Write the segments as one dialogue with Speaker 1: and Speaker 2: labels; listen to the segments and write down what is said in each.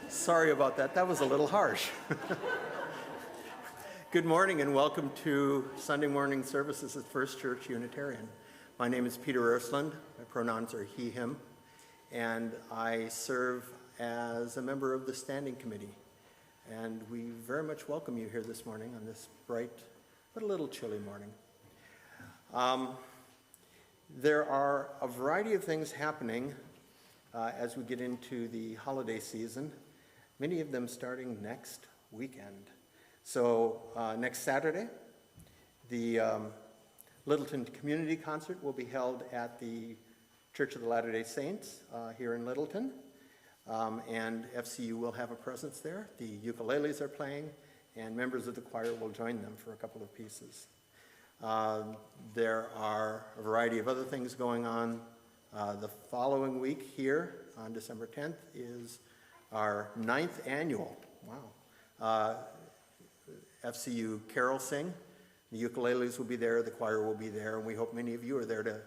Speaker 1: Sorry about that. That was a little harsh. Good morning and welcome to Sunday morning services at First Church Unitarian. My name is Peter Ersland. My pronouns are he, him, and I serve as a member of the Standing Committee. And we very much welcome you here this morning on this bright but a little chilly morning. There are a variety of things happening as we get into the holiday season, many of them starting next weekend. So next Saturday, the Littleton Community Concert will be held at the Church of the Latter-day Saints here in Littleton, and FCU will have a presence there. The ukuleles are playing, and members of the choir will join them for a couple of pieces. There are a variety of other things going on. The following week here on December 10th is our 9th annual, FCU Carol Sing. The ukuleles will be there, the choir will be there, and we hope many of you are there to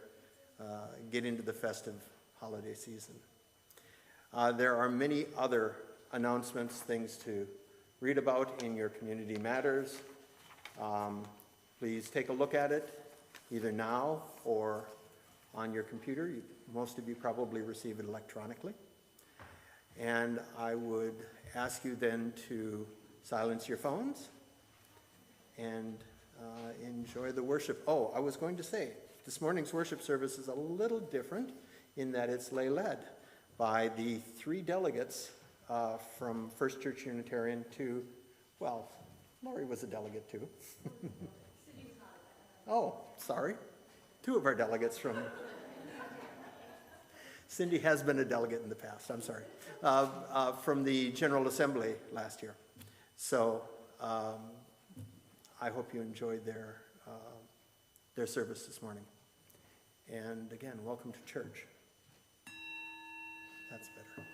Speaker 1: get into the festive holiday season. There are many other announcements, things to read about in your Community Matters. Please take a look at it, either now or on your computer. Most of you probably receive it electronically. And I would ask you then to silence your phones and enjoy the worship. Oh, I was going to say, this morning's worship service is a little different in that it's lay-led by the 3 delegates from First Church Unitarian to, well, Lori was a delegate too. Oh, sorry. 2 of our delegates from... Cindy has been a delegate in the past, I'm sorry. From the General Assembly last year. So I hope you enjoyed their service this morning. And again, welcome to church. That's better.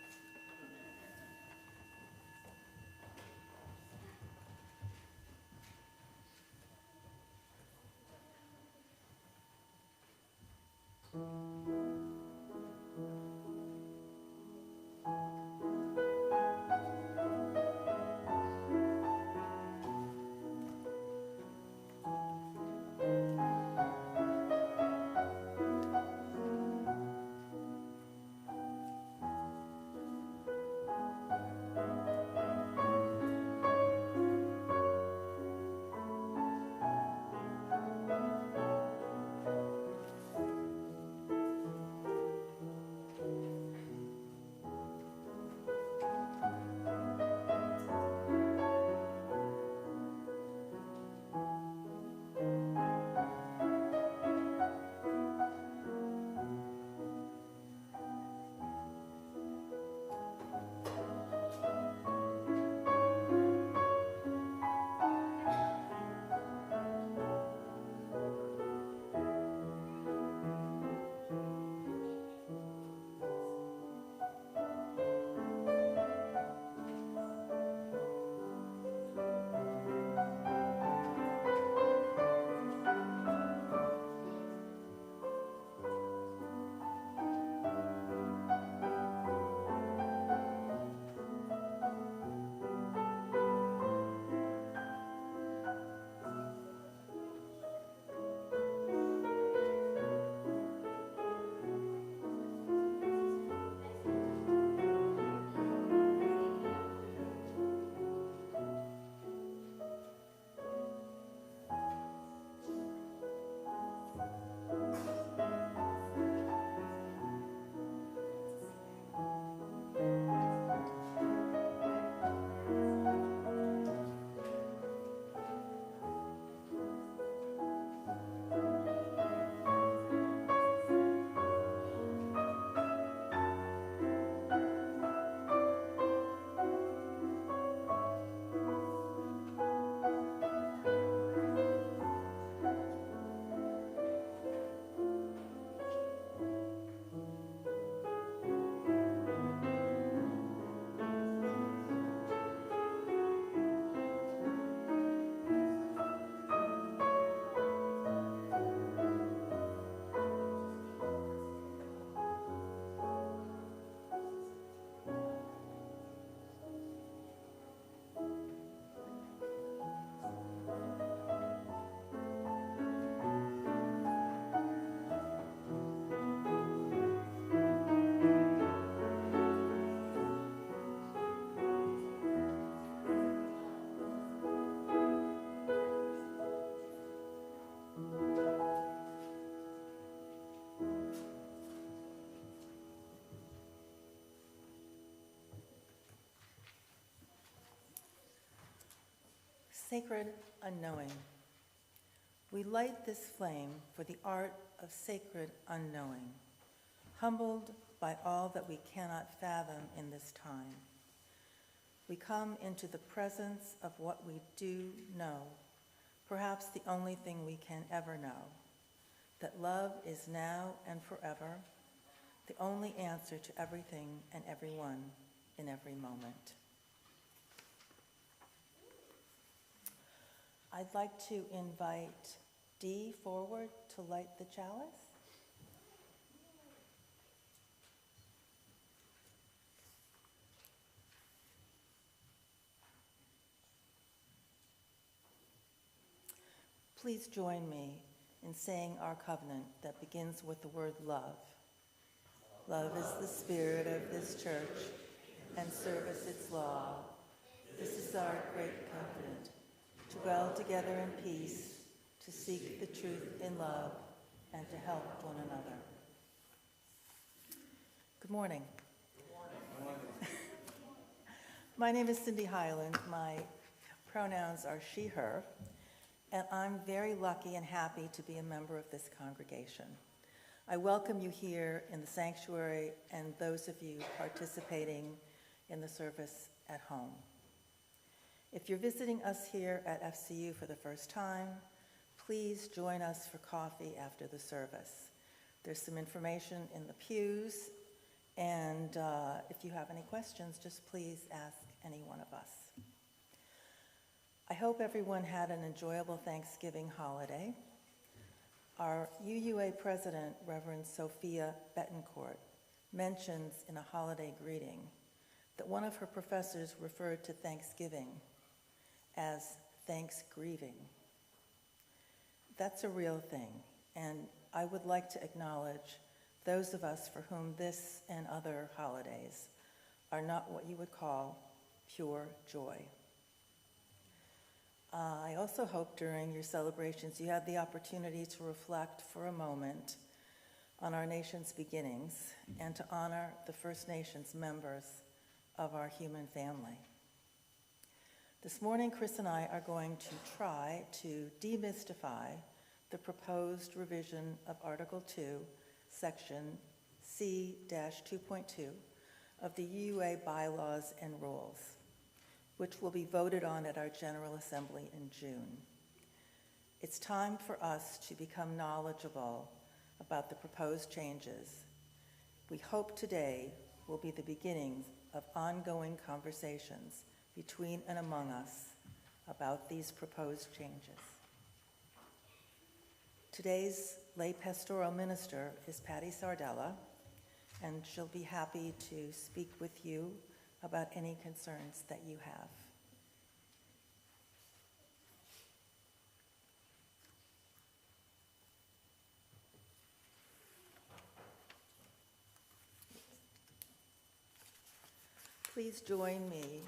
Speaker 2: Sacred unknowing. We light this flame for the art of sacred unknowing, humbled by all that we cannot fathom in this time. We come into the presence of what we do know, perhaps the only thing we can ever know, that love is now and forever, the only answer to everything and everyone in every moment. I'd like to invite Dee forward to light the chalice. Please join me in saying our covenant that begins with the word love. Love is the spirit of this church, and service its law. This is our great covenant, to dwell together in peace, to seek the truth in love, and to help one another. Good morning. Good morning. My name is Cindy Heiland. My pronouns are she, her, and I'm very lucky and happy to be a member of this congregation. I welcome you here in the sanctuary and those of you participating in the service at home. If you're visiting us here at FCU for the first time, please join us for coffee after the service. There's some information in the pews, and if you have any questions, just please ask any one of us. I hope everyone had an enjoyable Thanksgiving holiday. Our UUA president, Reverend Sophia Betancourt, mentions in a holiday greeting that one of her professors referred to Thanksgiving as thanks-grieving. That's a real thing, and I would like to acknowledge those of us for whom this and other holidays are not what you would call pure joy. I also hope during your celebrations you had the opportunity to reflect for a moment on our nation's beginnings and to honor the First Nations members of our human family. This morning, Kris and I are going to try to demystify the proposed revision of Article 2, Section C-2.2 of the UUA bylaws and rules, which will be voted on at our General Assembly in June. It's time for us to become knowledgeable about the proposed changes. We hope today will be the beginning of ongoing conversations between and among us about these proposed changes. Today's lay pastoral minister is Patty Sardella, and she'll be happy to speak with you about any concerns that you have. Please join me.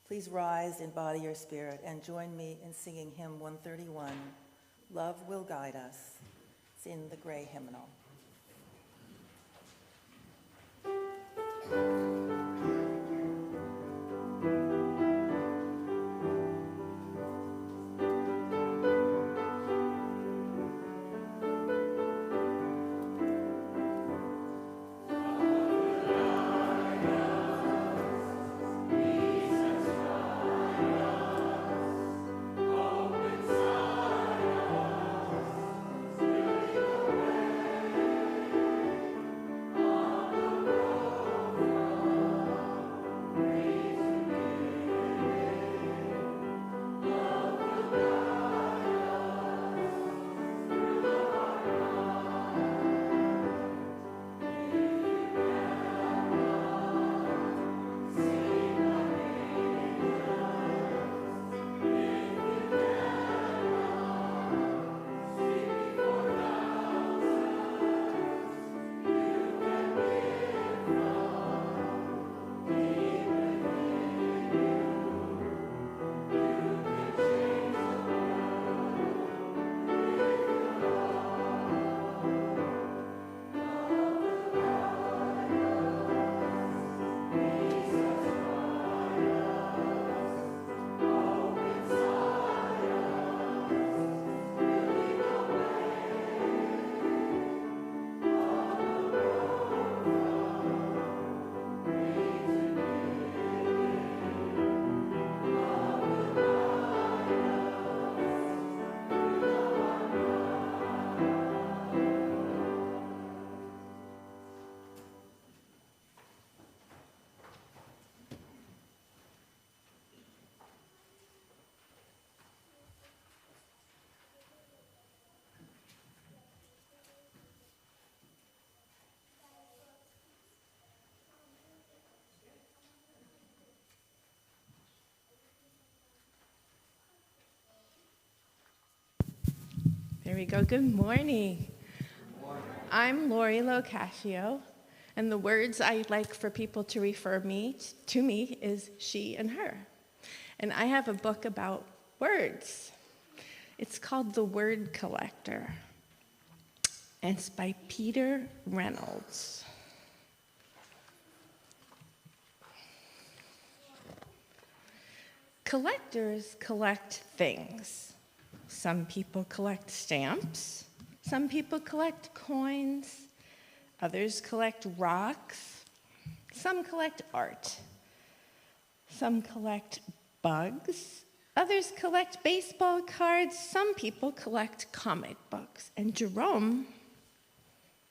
Speaker 2: Please rise in body or spirit and join me in singing hymn 131, Love Will Guide Us. It's in the gray hymnal.
Speaker 3: Open side. we go. Good morning. I'm Lori Locascio, and the words I like for people to refer to me is she and her. And I have a book about words. It's called The Word Collector, and it's by Peter Reynolds. Collectors collect things. Some people collect stamps. Some people collect coins. Others collect rocks. Some collect art. Some collect bugs. Others collect baseball cards. Some people collect comic books. And Jerome,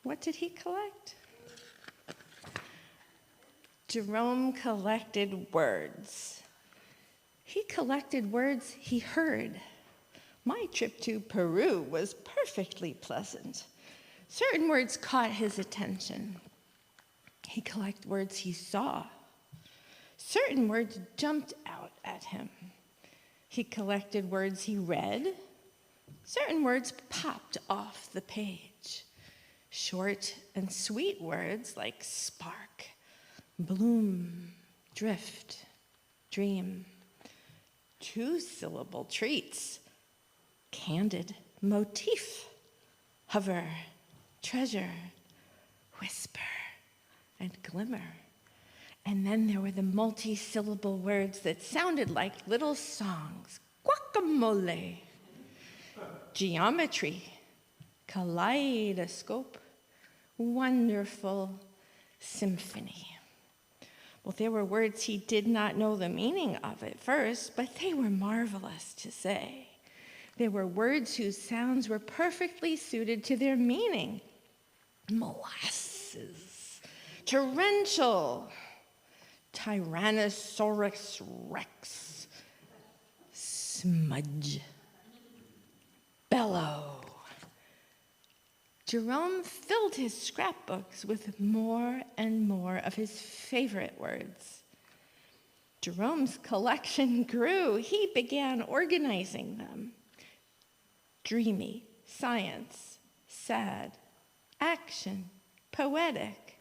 Speaker 3: what did he collect? Jerome collected words. He collected words he heard. My trip to Peru was perfectly pleasant. Certain words caught his attention. He collected words he saw. Certain words jumped out at him. He collected words he read. Certain words popped off the page. Short and sweet words like spark, bloom, drift, dream. Two-syllable treats, candid, motif, hover, treasure, whisper, and glimmer. And then there were the multi-syllable words that sounded like little songs. Guacamole, geometry, kaleidoscope, wonderful symphony. Well, there were words he did not know the meaning of at first, but they were marvelous to say. There were words whose sounds were perfectly suited to their meaning. Molasses, torrential, Tyrannosaurus Rex, smudge, bellow. Jerome filled his scrapbooks with more and more of his favorite words. Jerome's collection grew. He began organizing them. Dreamy, science, sad, action, poetic.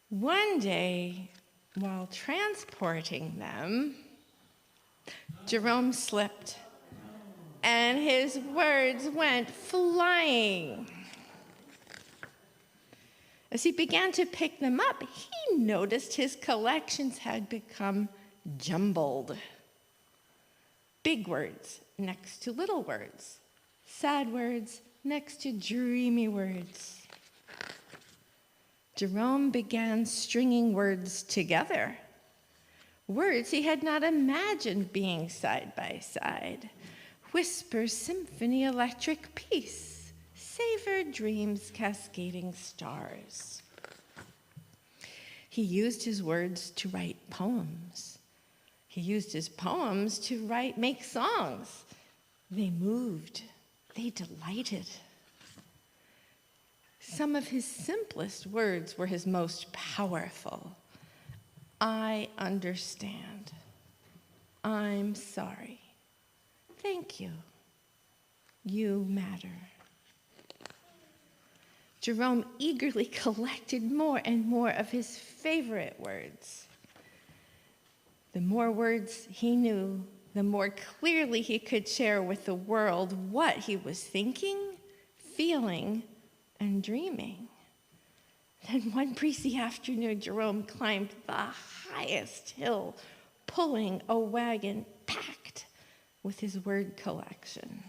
Speaker 3: One day, while transporting them, Jerome slipped, and his words went flying. As he began to pick them up, he noticed his collections had become jumbled. Big words next to little words. Sad words next to dreamy words. Jerome began stringing words together. Words he had not imagined being side by side. Whisper, symphony, electric peace. Savor, dreams, cascading stars. He used his words to write poems. He used his poems to make songs. They moved. They delighted. Some of his simplest words were his most powerful. I understand. I'm sorry. Thank you. You matter. Jerome eagerly collected more and more of his favorite words. The more words he knew, the more clearly he could share with the world what he was thinking, feeling, and dreaming. Then one breezy afternoon, Jerome climbed the highest hill, pulling a wagon packed with his word collection.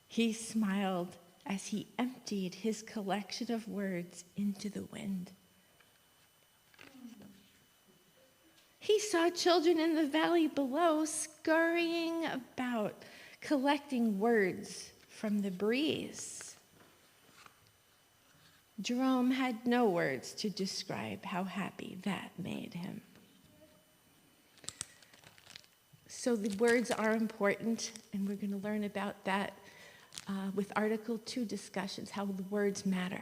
Speaker 3: He smiled as he emptied his collection of words into the wind. He saw children in the valley below scurrying about, collecting words from the breeze. Jerome had no words to describe how happy that made him. So the words are important, and we're going to learn about that with Article 2 discussions, how the words matter.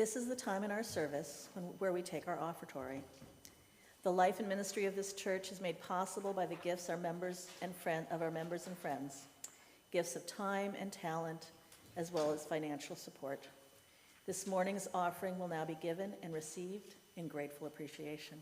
Speaker 2: This is the time in our service where we take our offertory. The life and ministry of this church is made possible by the gifts of our members and friends, gifts of time and talent, as well as financial support. This morning's offering will now be given and received in grateful appreciation.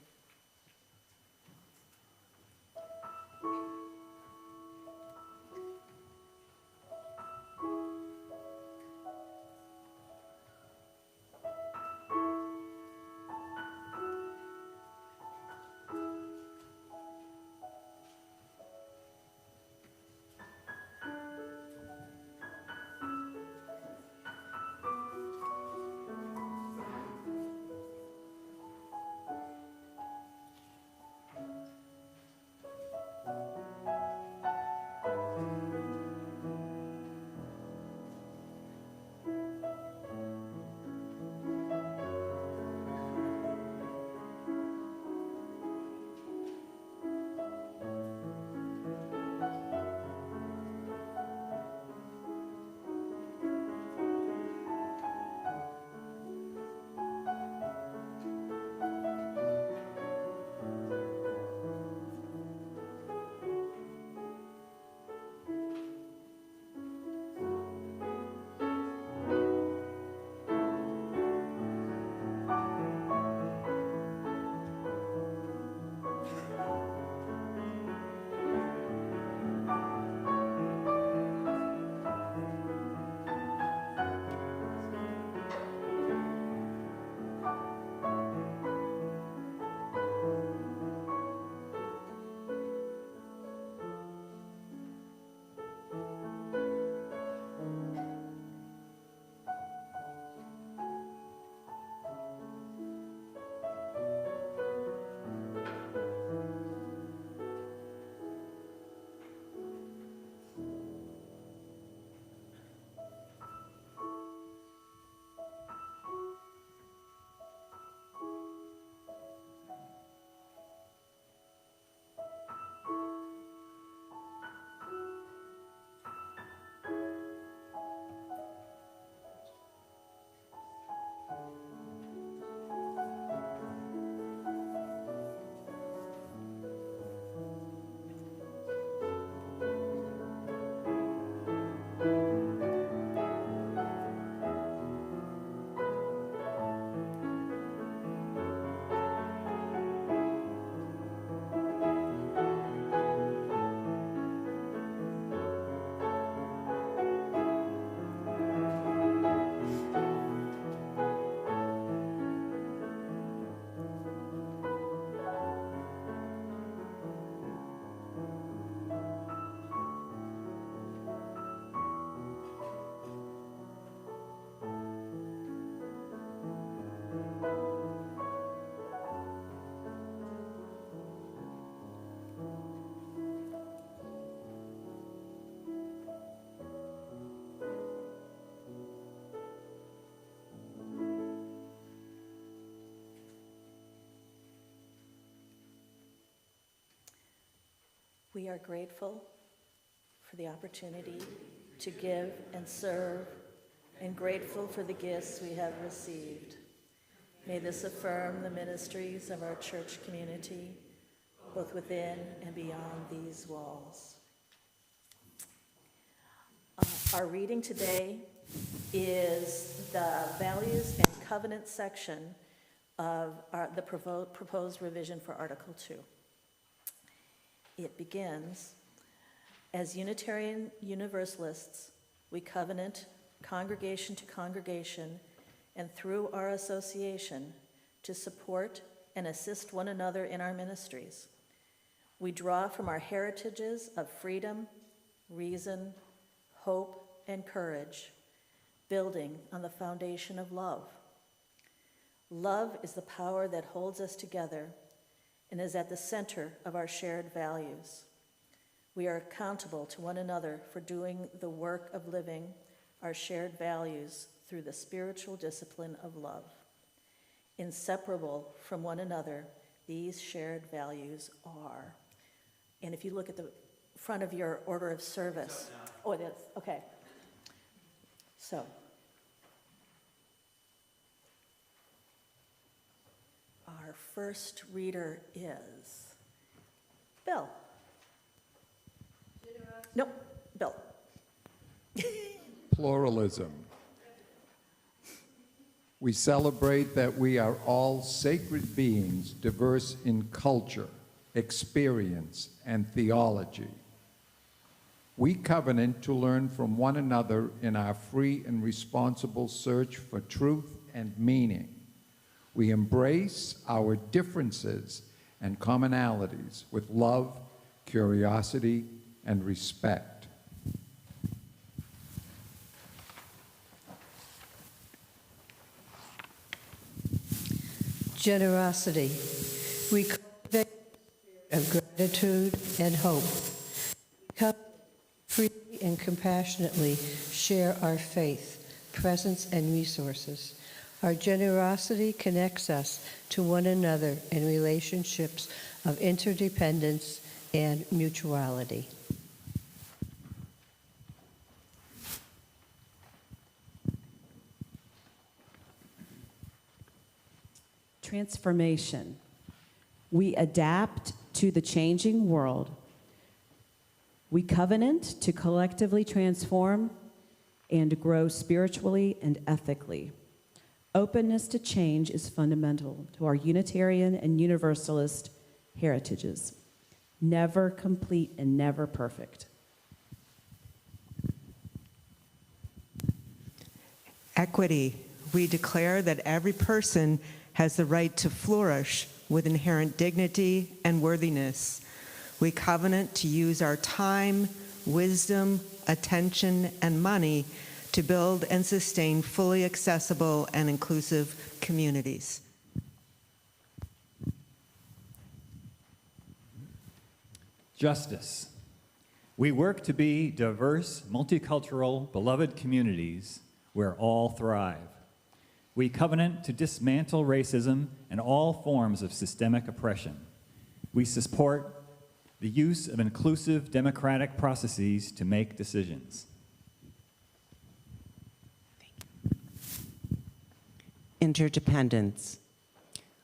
Speaker 2: We are grateful for the opportunity to give and serve, and grateful for the gifts we have received. May this affirm the ministries of our church community, both within and beyond these walls. Our reading today is the Values and Covenant section of the proposed revision for Article 2. It begins, as Unitarian Universalists, we covenant congregation to congregation and through our association to support and assist one another in our ministries. We draw from our heritages of freedom, reason, hope, and courage, building on the foundation of love. Love is the power that holds us together and is at the center of our shared values. We are accountable to one another for doing the work of living our shared values through the spiritual discipline of love. Inseparable from one another, these shared values are. And if you look at the front of your order of service. Oh, it is, okay. So, our first reader is Bill. Nope, Bill.
Speaker 4: Pluralism. We celebrate that we are all sacred beings, diverse in culture, experience, and theology. We covenant to learn from one another in our free and responsible search for truth and meaning. We embrace our differences and commonalities with love, curiosity, and respect.
Speaker 5: Generosity. We cultivate a spirit of gratitude and hope. We come freely and compassionately share our faith, presence, and resources. Our generosity connects us to one another in relationships of interdependence and mutuality.
Speaker 6: Transformation. We adapt to the changing world. We covenant to collectively transform and grow spiritually and ethically. Openness to change is fundamental to our Unitarian and Universalist heritages. Never complete and never perfect.
Speaker 7: Equity. We declare that every person has the right to flourish with inherent dignity and worthiness. We covenant to use our time, wisdom, attention, and money to build and sustain fully accessible and inclusive communities.
Speaker 8: Justice. We work to be diverse, multicultural, beloved communities where all thrive. We covenant to dismantle racism and all forms of systemic oppression. We support the use of inclusive democratic processes to make decisions.
Speaker 9: Interdependence.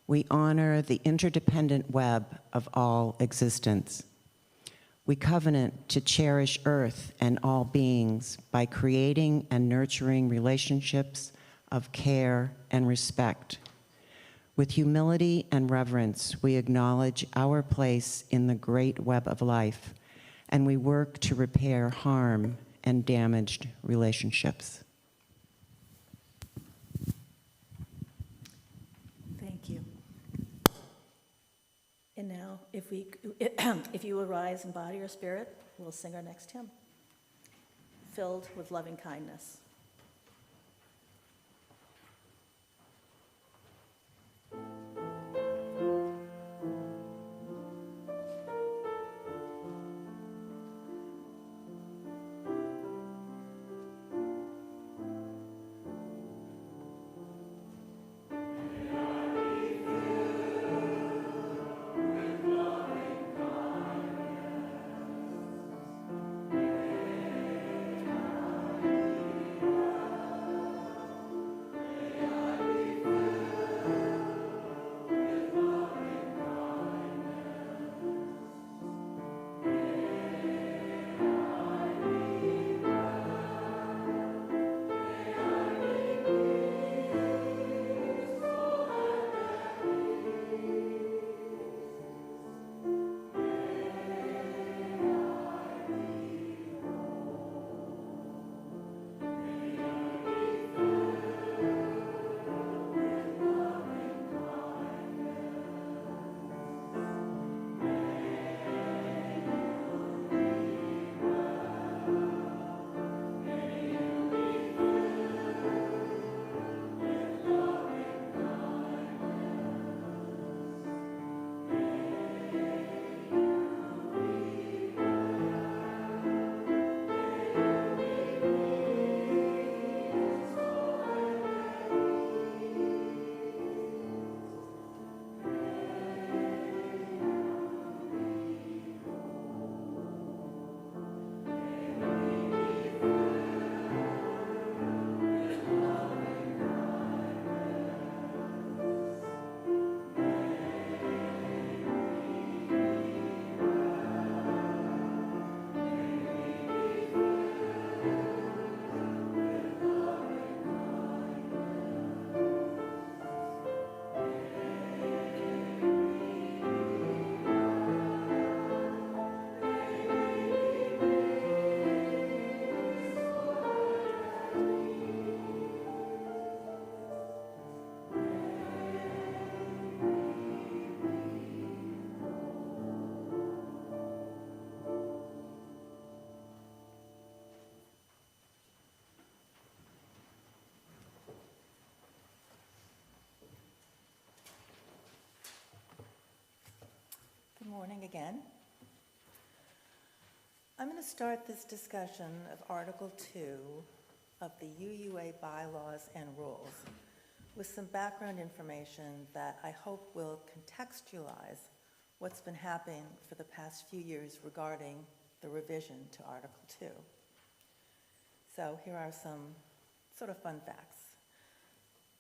Speaker 9: We honor the interdependent web of all existence. We covenant to cherish Earth and all beings by creating and nurturing relationships of care and respect. With humility and reverence, we acknowledge our place in the great web of life, and we work to repair harm and damaged relationships.
Speaker 2: Thank you. And now, if you will rise and body or spirit, we'll sing our next hymn, Filled with Loving Kindness. Good morning again. I'm going to start this discussion of Article 2 of the UUA bylaws and rules with some background information that I hope will contextualize what's been happening for the past few years regarding the revision to Article 2. So here are some sort of fun facts.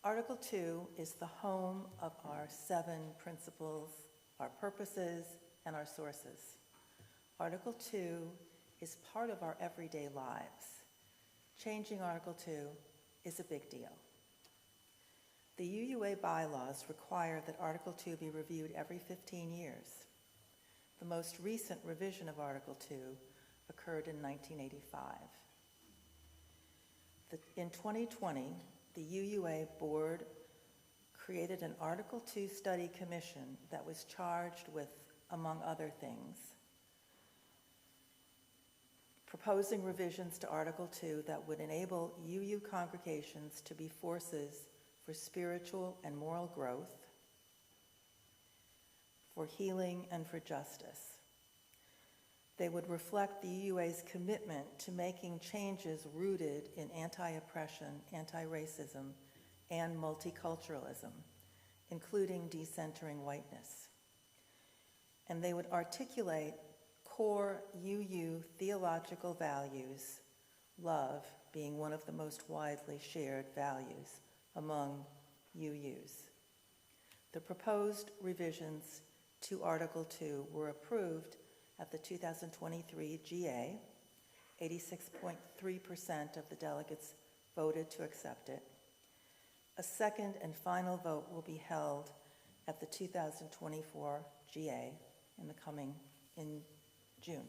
Speaker 2: Article 2 is the home of our 7 principles, our purposes, and our sources. Article 2 is part of our everyday lives. Changing Article 2 is a big deal. The UUA bylaws require that Article 2 be reviewed every 15 years. The most recent revision of Article 2 occurred in 1985. In 2020, the UUA board created an Article 2 study commission that was charged with, among other things, proposing revisions to Article 2 that would enable UU congregations to be forces for spiritual and moral growth, for healing, and for justice. They would reflect the UUA's commitment to making changes rooted in anti-oppression, anti-racism, and multiculturalism, including decentering whiteness. And they would articulate core UU theological values, love being one of the most widely shared values among UUs. The proposed revisions to Article 2 were approved at the 2023 GA. 86.3% of the delegates voted to accept it. A second and final vote will be held at the 2024 GA in June.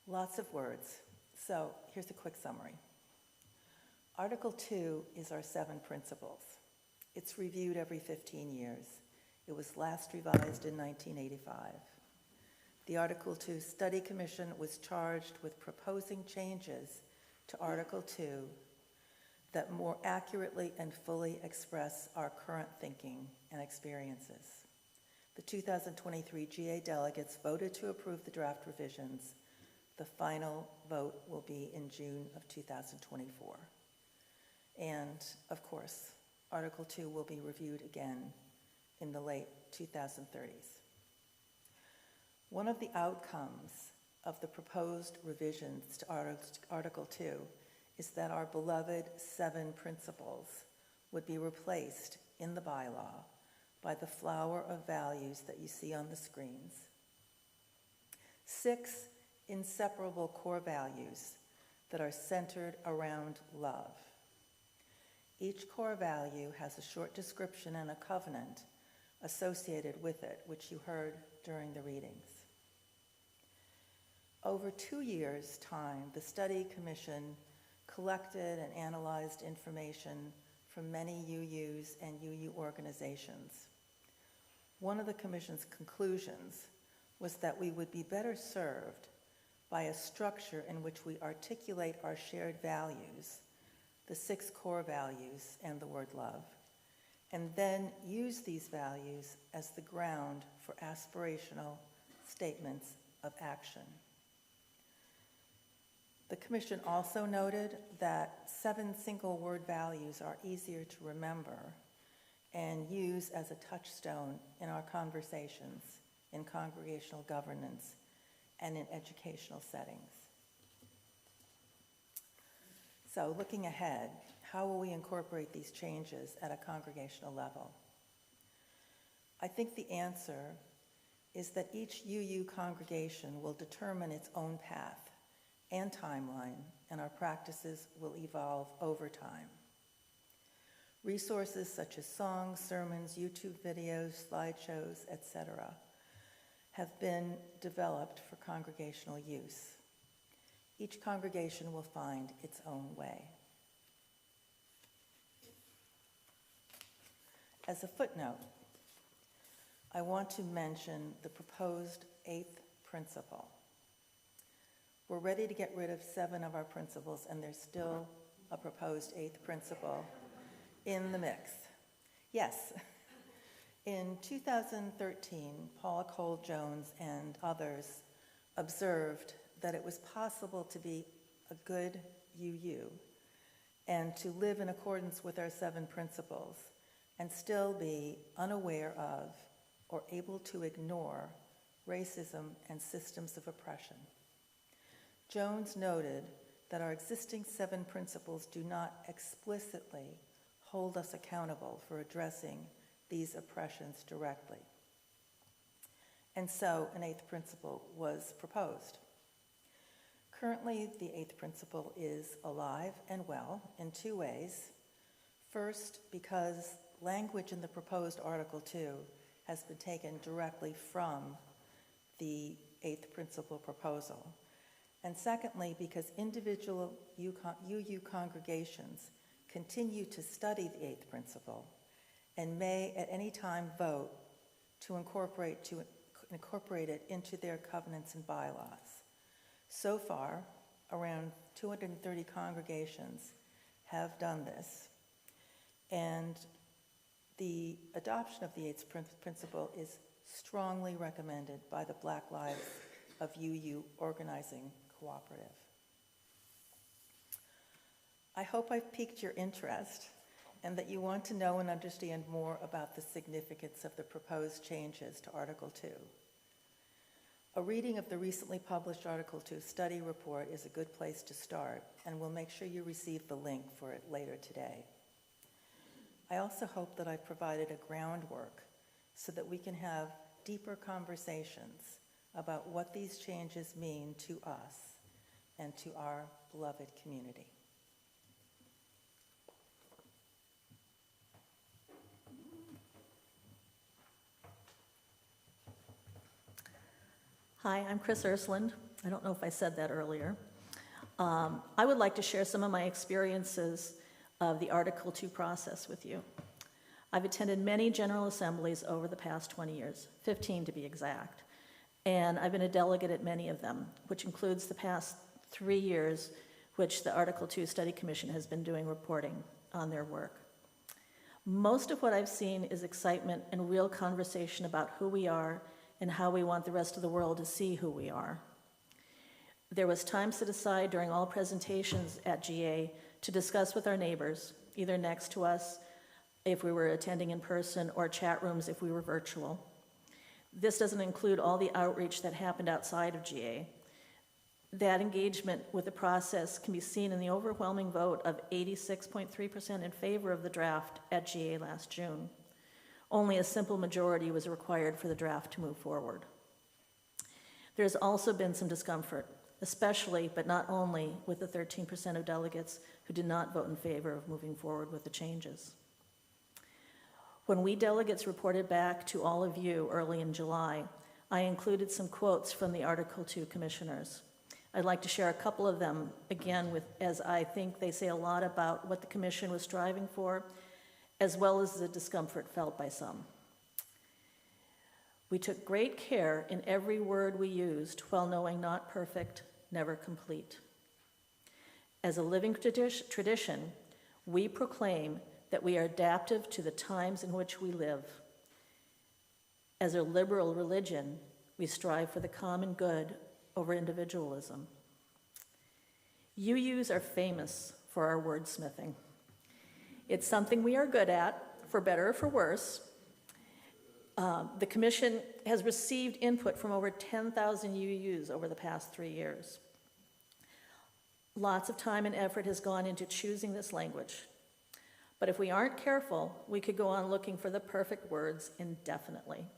Speaker 2: Lots of words, so here's a quick summary. Article 2 is our 7 principles. It's reviewed every 15 years. It was last revised in 1985. The Article 2 Study Commission was charged with proposing changes to Article 2 that more accurately and fully express our current thinking and experiences. The 2023 GA delegates voted to approve the draft revisions. The final vote will be in June of 2024. And, of course, Article 2 will be reviewed again in the late 2030s. One of the outcomes of the proposed revisions to Article 2 is that our beloved 7 principles would be replaced in the bylaw by the flower of values that you see on the screens. 6 inseparable core values that are centered around love. Each core value has a short description and a covenant associated with it, which you heard during the readings. Over 2 years' time, the study commission collected and analyzed information from many UUs and UU organizations. One of the commission's conclusions was that we would be better served by a structure in which we articulate our shared values, the 6 core values and the word love, and then use these values as the ground for aspirational statements of action. The Commission also noted that 7 single word values are easier to remember and use as a touchstone in our conversations, in congregational governance, and in educational settings. So looking ahead, how will we incorporate these changes at a congregational level? I think the answer is that each UU congregation will determine its own path and timeline, and our practices will evolve over time. Resources such as songs, sermons, YouTube videos, slideshows, etc., have been developed for congregational use. Each congregation will find its own way. As a footnote, I want to mention the proposed 8th principle. We're ready to get rid of 7 of our principles, and there's still a proposed 8th principle in the mix. Yes, In 2013, Paula Cole Jones and others observed that it was possible to be a good UU and to live in accordance with our 7 principles and still be unaware of or able to ignore racism and systems of oppression. Jones noted that our existing 7 principles do not explicitly hold us accountable for addressing these oppressions directly. And so an 8th principle was proposed. Currently, the 8th principle is alive and well in 2 ways. First, because language in the proposed Article 2 has been taken directly from the 8th principle proposal. And secondly, because individual UU congregations continue to study the 8th principle and may at any time vote to incorporate it into their covenants and bylaws. So far, around 230 congregations have done this, and the adoption of the 8th principle is strongly recommended by the Black Lives of UU Organizing Cooperative. I hope I've piqued your interest and that you want to know and understand more about the significance of the proposed changes to Article 2. A reading of the recently published Article 2 study report is a good place to start, and we'll make sure you receive the link for it later today. I also hope that I've provided a groundwork so that we can have deeper conversations about what these changes mean to us and to our beloved community.
Speaker 10: Hi, I'm Kris Ersland. I don't know if I said that earlier. I would like to share some of my experiences of the Article 2 process with you. I've attended many General Assemblies over the past 20 years, 15 to be exact, and I've been a delegate at many of them, which includes the past 3 years, which the Article 2 Study Commission has been doing reporting on their work. Most of what I've seen is excitement and real conversation about who we are and how we want the rest of the world to see who we are. There was time set aside during all presentations at GA to discuss with our neighbors, either next to us if we were attending in person or chat rooms if we were virtual. This doesn't include all the outreach that happened outside of GA. That engagement with the process can be seen in the overwhelming vote of 86.3% in favor of the draft at GA last June. Only a simple majority was required for the draft to move forward. There's also been some discomfort, especially, but not only, with the 13% of delegates who did not vote in favor of moving forward with the changes. When we delegates reported back to all of you early in July, I included some quotes from the Article 2 commissioners. I'd like to share a couple of them, again, as I think they say a lot about what the commission was striving for, as well as the discomfort felt by some. We took great care in every word we used while knowing not perfect, never complete. As a living tradition, we proclaim that we are adaptive to the times in which we live. As a liberal religion, we strive for the common good over individualism. UUs are famous for our wordsmithing. It's something we are good at, for better or for worse. The Commission has received input from over 10,000 UUs over the past 3 years. Lots of time and effort has gone into choosing this language. But if we aren't careful, we could go on looking for the perfect words indefinitely.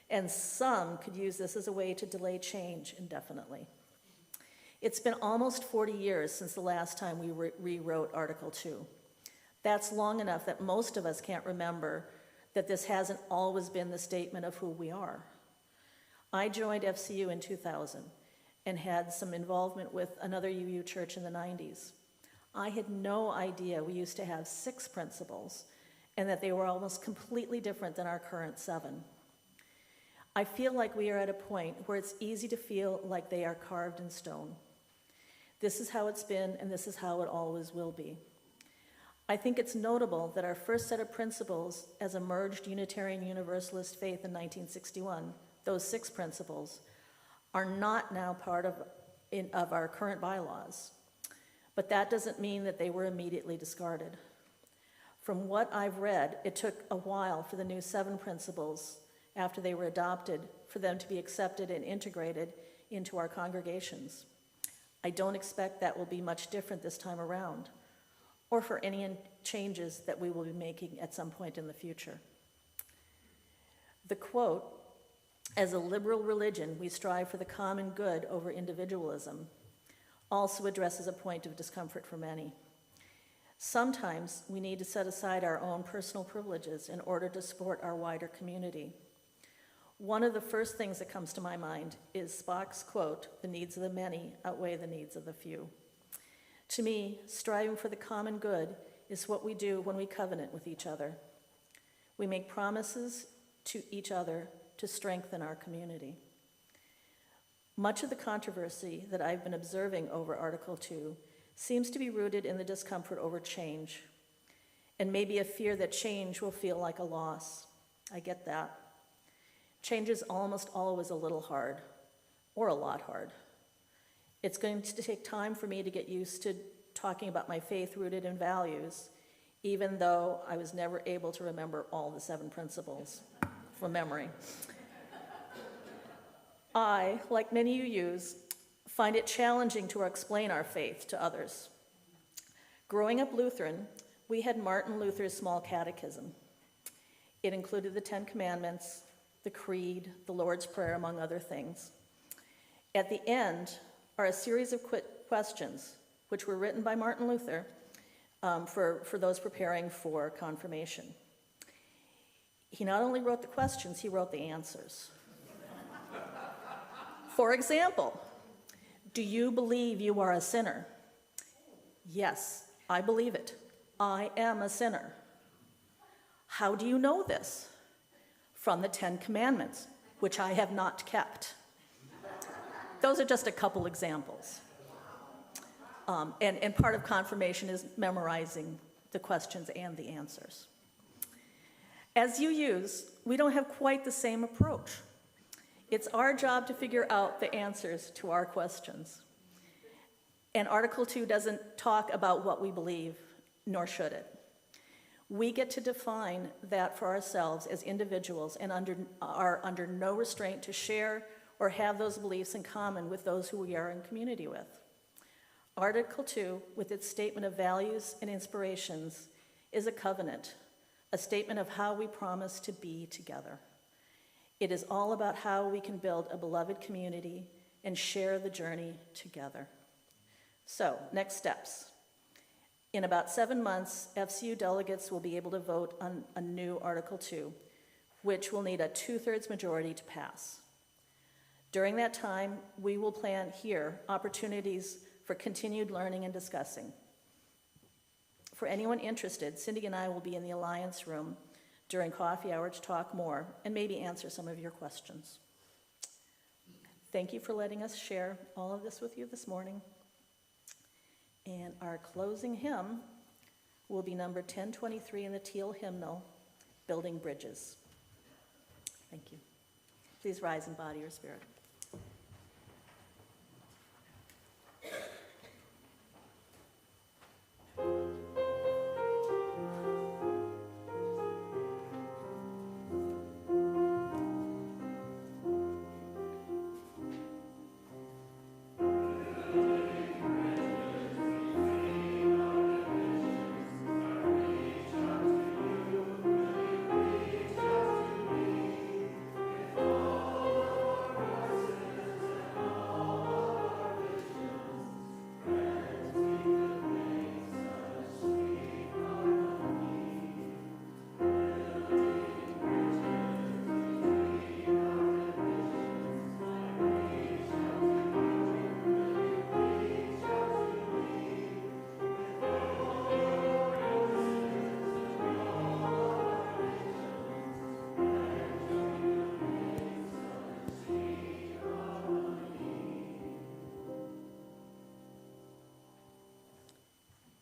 Speaker 10: And some could use this as a way to delay change indefinitely. It's been almost 40 years since the last time we rewrote Article 2. That's long enough that most of us can't remember that this hasn't always been the statement of who we are. I joined FCU in 2000 and had some involvement with another UU church in the 90s. I had no idea we used to have 6 principles and that they were almost completely different than our current 7. I feel like we are at a point where it's easy to feel like they are carved in stone. This is how it's been, and this is how it always will be. I think it's notable that our first set of principles as a merged Unitarian Universalist faith in 1961, those 6 principles, are not now part of our current bylaws. But that doesn't mean that they were immediately discarded. From what I've read, it took a while for the new 7 principles, after they were adopted, for them to be accepted and integrated into our congregations. I don't expect that will be much different this time around, or for any changes that we will be making at some point in the future. The quote, "As a liberal religion, we strive for the common good over individualism," also addresses a point of discomfort for many. Sometimes we need to set aside our own personal privileges in order to support our wider community. One of the first things that comes to my mind is Spock's quote, "The needs of the many outweigh the needs of the few." To me, striving for the common good is what we do when we covenant with each other. We make promises to each other to strengthen our community. Much of the controversy that I've been observing over Article 2 seems to be rooted in the discomfort over change, and maybe a fear that change will feel like a loss. I get that. Change is almost always a little hard, or a lot hard. It's going to take time for me to get used to talking about my faith rooted in values, even though I was never able to remember all the 7 principles from memory. I, like many you use, find it challenging to explain our faith to others. Growing up Lutheran, we had Martin Luther's small catechism. It included the 10 Commandments, the Creed, the Lord's Prayer, among other things. At the end are a series of questions, which were written by Martin Luther for those preparing for confirmation. He not only wrote the questions, he wrote the answers. For example, do you believe you are a sinner? Yes, I believe it. I am a sinner. How do you know this? From the 10 Commandments, which I have not kept. Those are just a couple examples. And part of confirmation is memorizing the questions and the answers. As you use, we don't have quite the same approach. It's our job to figure out the answers to our questions. And Article 2 doesn't talk about what we believe, nor should it. We get to define that for ourselves as individuals and are under no restraint to share or have those beliefs in common with those who we are in community with. Article 2, with its statement of values and inspirations, is a covenant, a statement of how we promise to be together. It is all about how we can build a beloved community and share the journey together. So, next steps. In about 7 months, FCU delegates will be able to vote on a new Article 2, which will need a 2/3 majority to pass. During that time, we will plan here opportunities for continued learning and discussing. For anyone interested, Cindy and I will be in the Alliance Room during coffee hour to talk more and maybe answer some of your questions. Thank you for letting us share all of this with you this morning. And our closing hymn will be number 1023 in the Teal hymnal, Building Bridges. Thank you. Please rise in body or spirit.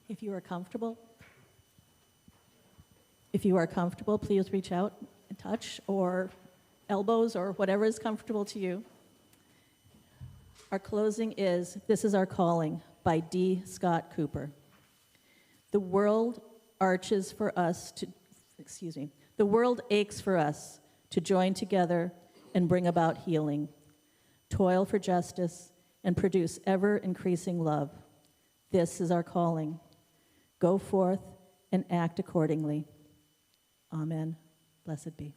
Speaker 10: If you are comfortable, If you are comfortable, please reach out and touch, or elbows, or whatever is comfortable to you. Our closing is This Is Our Calling by D. Scott Cooper. The world aches for us to join together and bring about healing, toil for justice, and produce ever-increasing love. This is our calling. Go forth and act accordingly. Amen. Blessed be.